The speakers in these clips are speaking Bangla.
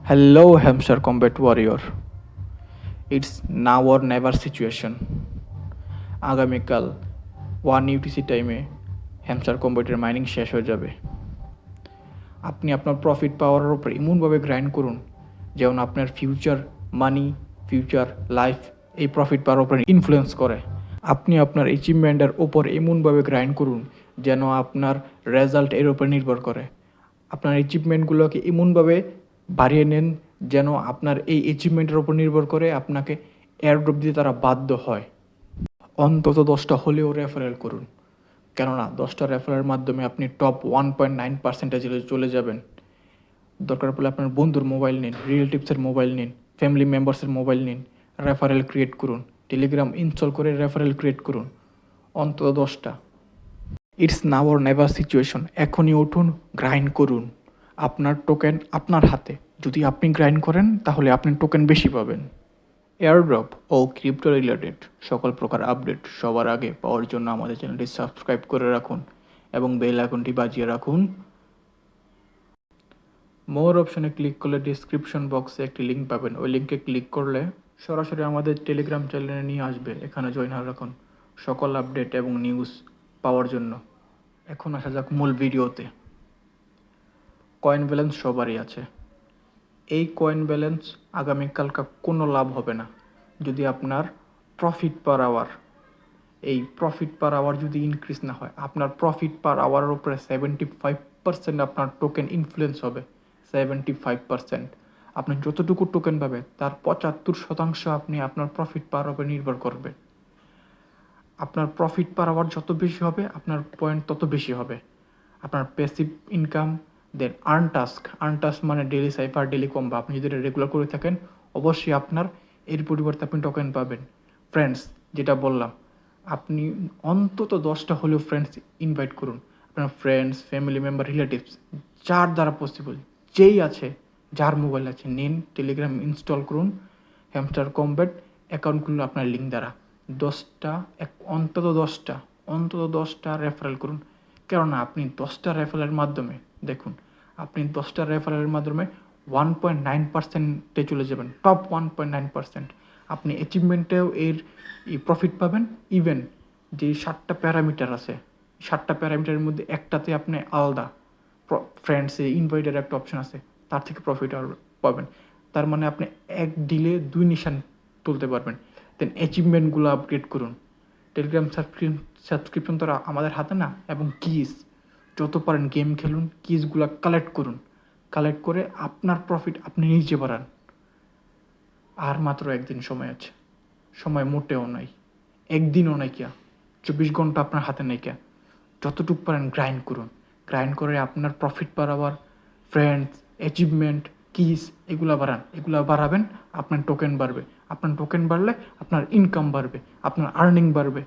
Hello, Hamster Combat Warrior. It's now or never situation. আগামীকাল 1 UTC টাইমে হ্যামস্টার কম্বেটের মাইনিং শেষ হয়ে যাবে। আপনি আপনার প্রফিট পাওয়ারের উপর এমনভাবে গ্রাইন্ড করুন যেমন আপনার ফিউচার মানি, ফিউচার লাইফ এই প্রফিট পাওয়ার উপর ইনফ্লুয়েন্স করে। আপনি আপনার অ্যাচিভমেন্টের ওপর এমনভাবে গ্রাইন্ড করুন যেন আপনার রেজাল্ট এর উপর নির্ভর করে। আপনার অ্যাচিভমেন্টগুলোকে এমনভাবে বাড়িয়ে নেন যেন আপনার এই অ্যাচিভমেন্টের ওপর নির্ভর করে আপনাকে এয়ারড্রপ দিতে তারা বাধ্য হয়। অন্তত 10টা হলেও রেফারেল করুন, কেননা 10টা রেফারেলের মাধ্যমে আপনি টপ 1.9%-এ চলে যাবেন। দরকার পড়লে আপনার বন্ধুর মোবাইল নিন, রিলেটিভসের মোবাইল নিন, ফ্যামিলি মেম্বার্সের মোবাইল নিন, রেফারেল ক্রিয়েট করুন, টেলিগ্রাম ইনস্টল করে রেফারেল ক্রিয়েট করুন, অন্তত 10টা। It's now or never situation. এখনই উঠুন, গ্রাইন্ড করুন। আপনার টোকেন আপনার হাতে। যদি আপনি গ্রাইন্ড করেন তাহলে আপনি টোকেন বেশি পাবেন। এয়ারড্রপ ও ক্রিপ্টো রিলেটেড সকল প্রকার আপডেট সবার আগে পাওয়ার জন্য আমাদের চ্যানেলটি সাবস্ক্রাইব করে রাখুন এবং বেল আইকনটি বাজিয়ে রাখুন। মোর অপশনে ক্লিক করলে ডিসক্রিপশন বক্সে একটি লিঙ্ক পাবেন। ওই লিঙ্কে ক্লিক করলে সরাসরি আমাদের টেলিগ্রাম চ্যানেলে নিয়ে আসবে। এখানে জয়েন হয়ে রাখুন সকল আপডেট এবং নিউজ পাওয়ার জন্য। এখন আসা যাক মূল ভিডিওতে। কয়েন ব্যালেন্স সবারই আছে। এই কয়েন ব্যালেন্স আগামীকালকা কোনো লাভ হবে না যদি আপনার প্রফিট পার আওয়ার যদি ইনক্রিজ না হয়। আপনার প্রফিট পার আওয়ারের উপরে 75% আপনার টোকেন ইনফ্লুয়েন্স হবে। 75%। আপনি যতটুকু টোকেন পাবেন তার 75% আপনি আপনার প্রফিট পার আওয়ারে নির্ভর করবে। আপনার প্রফিট পার আওয়ার যত বেশি হবে আপনার পয়েন্ট তত বেশি হবে। আপনার প্যাসিভ ইনকাম, দেন আর্নটাস্ক মানে ডেলি সাইফার, ডেলি কম্বো আপনি যদি রেগুলার করে থাকেন অবশ্যই আপনার এর পরিবর্তে আপনি টোকেন পাবেন। ফ্রেন্ডস, যেটা বললাম, আপনি অন্তত 10টা হলেও ফ্রেন্ডস ইনভাইট করুন। আপনার ফ্রেন্ডস, ফ্যামিলি মেম্বার, রিলেটিভস যার দ্বারা পসিবল, যেই আছে, যার মোবাইল আছে, নিন, টেলিগ্রাম ইনস্টল করুন, হ্যামস্টার কম্ব্যাট অ্যাকাউন্ট খুলুন আপনার লিঙ্ক দ্বারা। অন্তত দশটা রেফারেল করুন। কেননা আপনি 10টা রেফারেলের মাধ্যমে দেখুন, আপনি 10টা রেফারেলের মাধ্যমে 1.9%-এ চলে যাবেন, টপ 1.9%। আপনি অ্যাচিভমেন্টেও এর প্রফিট পাবেন। ইভেন যে 7টা প্যারামিটার আছে, 7টা প্যারামিটারের মধ্যে একটাতে আপনি আলাদা ফ্রেন্ডসে ইনভাইটের একটা অপশন আছে, তার থেকে প্রফিট পাবেন। তার মানে আপনি এক ডিলে 2 নিশান তুলতে পারবেন। দেন অ্যাচিভমেন্টগুলো আপগ্রেড করুন। টেলিগ্রাম সাবস্ক্রিপশন তো আমাদের হাতে না, এবং কিজ যত পারেন গেম খেলুন, কিজগুলো কালেক্ট করুন। কালেক্ট করে আপনার প্রফিট আপনি নিজে বাড়ান। আর মাত্র একদিন সময় আছে। সময় মোটেও নাই, একদিনও নাই কিয়া, 24 ঘন্টা আপনার হাতে নেই কিয়া। যতটুকু পারেন গ্রাইন্ড করুন। গ্রাইন্ড করে আপনার প্রফিট বাড়াবার, ফ্রেন্ডস, অ্যাচিভমেন্ট, কিজ এগুলো বাড়াবেন, আপনার টোকেন বাড়বে। আপনার টোকেন বাড়লে আপনার ইনকাম বাড়বে, আপনার আর্নিং বাড়বে।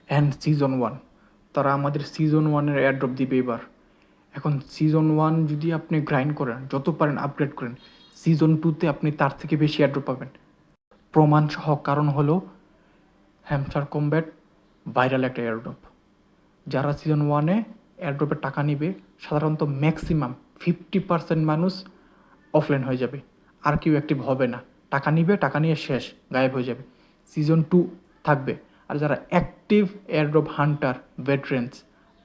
অ্যান্ড সিজন 1, তারা আমাদের সিজন 1-এর এয়ারড্রপ দিবে এবার। এখন সিজন 1 যদি আপনি গ্রাইন্ড করেন, যত পারেন আপগ্রেড করেন, সিজন 2-তে আপনি তার থেকে বেশি এয়ারড্রপ পাবেন। প্রমাণ সহ কারণ হলো হ্যামস্টার কম্ব্যাট ভাইরাল একটা এয়ারড্রপ। যারা সিজন 1-এ এয়ারড্রপের টাকা নিবে সাধারণত ম্যাক্সিমাম 50% মানুষ অফলাইন হয়ে যাবে, আর কেউ অ্যাক্টিভ হবে না। টাকা নিবে, টাকা নিয়ে শেষ, গায়েব হয়ে যাবে। সিজন 2 থাকবে, আর যারা অ্যাক্টিভ এয়ারড্রপ হান্টার, ভেটারেন্স,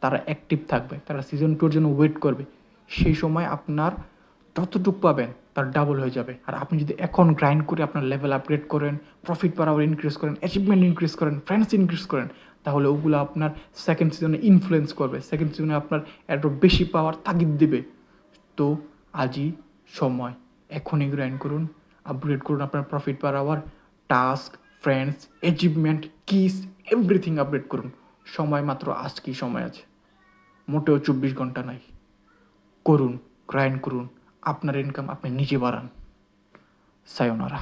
তারা অ্যাক্টিভ থাকবে, তারা সিজন 2-এর জন্য ওয়েট করবে। সেই সময় আপনার যতটুকু পাবেন তার ডাবল হয়ে যাবে। আর আপনি যদি এখন গ্রাইন্ড করে আপনার লেভেল আপগ্রেড করেন, প্রফিট পার আওয়ার ইনক্রিজ করেন, অ্যাচিভমেন্ট ইনক্রিজ করেন, ফ্রেন্ডস ইনক্রিজ করেন, তাহলে ওগুলো আপনার সেকেন্ড সিজনে ইনফ্লুয়েন্স করবে। সেকেন্ড সিজনে আপনার এত বেশি পাওয়ার তাগিদ দেবে। তো আজই সময়, এখনই গ্রাইন্ড করুন, আপগ্রেড করুন আপনার profit per hour, task, friends, achievement, কিস, এভরিথিং আপগ্রেড করুন। সময় মাত্র আজকেই সময় আছে, মোটেও 24 ঘন্টা নাই। করুন, গ্রাইন্ড করুন, আপনার ইনকাম আপনি নিজে বাড়ান। সায়োনারা।